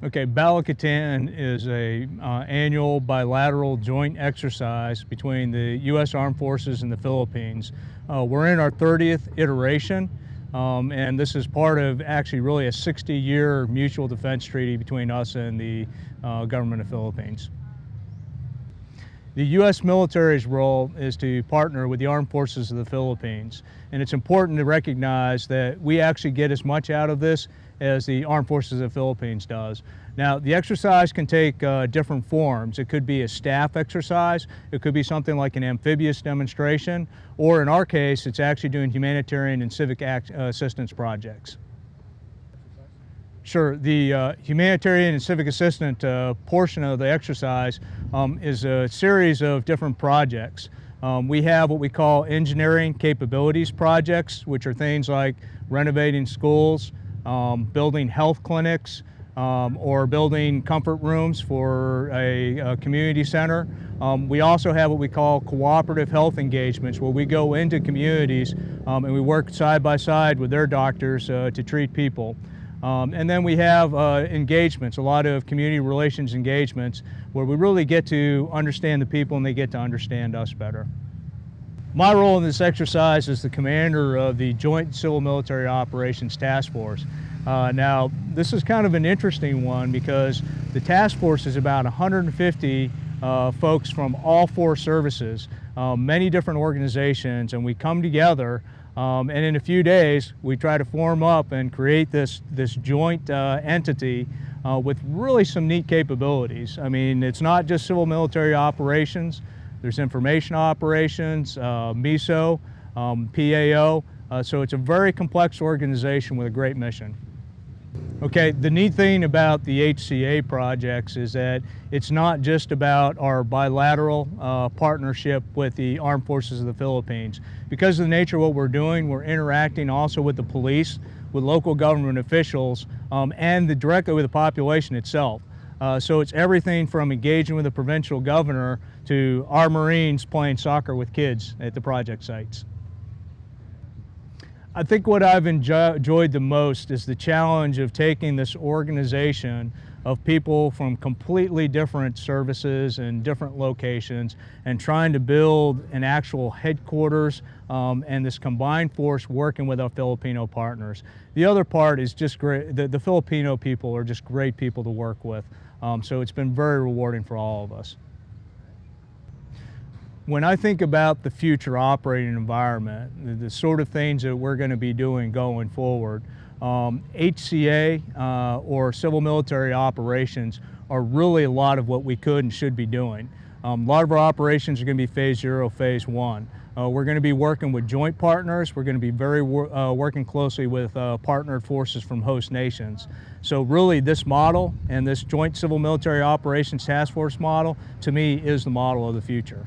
Okay, Balikatan is a annual bilateral joint exercise between the U.S. Armed Forces and the Philippines. We're in our 30th iteration, and this is part of actually really a 60-year mutual defense treaty between us and the government of the Philippines. The U.S. military's role is to partner with the Armed Forces of the Philippines, and it's important to recognize that we actually get as much out of this as the Armed Forces of the Philippines does. Now, the exercise can take different forms. It could be a staff exercise, it could be something like an amphibious demonstration, or in our case, it's actually doing humanitarian and civic assistance projects. Sure. The humanitarian and civic assistant portion of the exercise is a series of different projects. We have what we call engineering capabilities projects, which are things like renovating schools, building health clinics, or building comfort rooms for a community center. We also have what we call cooperative health engagements, where we go into communities and we work side by side with their doctors to treat people. And then we have engagements, a lot of community relations engagements, where we really get to understand the people and they get to understand us better. My role in this exercise is the commander of the Joint Civil Military Operations Task Force. Now, this is kind of an interesting one because the task force is about 150 folks from all four services, many different organizations, and we come together and in a few days we try to form up and create this joint entity with really some neat capabilities. I mean, it's not just civil military operations. There's information operations, MISO, PAO, so it's a very complex organization with a great mission. Okay, the neat thing about the HCA projects is that it's not just about our bilateral partnership with the Armed Forces of the Philippines. Because of the nature of what we're doing, we're interacting also with the police, with local government officials, and directly with the population itself. So it's everything from engaging with the provincial governor to our Marines playing soccer with kids at the project sites. I think what I've enjoyed the most is the challenge of taking this organization of people from completely different services and different locations and trying to build an actual headquarters and this combined force working with our Filipino partners. The other part is just great. The Filipino people are just great people to work with. So it's been very rewarding for all of us. When I think about the future operating environment, the sort of things that we're going to be doing going forward, HCA or civil military operations are really a lot of what we could and should be doing. A lot of our operations are going to be phase 0, phase 1. We're going to be working with joint partners. We're going to be working closely with partnered forces from host nations. So really this model and this joint civil military operations task force model, to me, is the model of the future.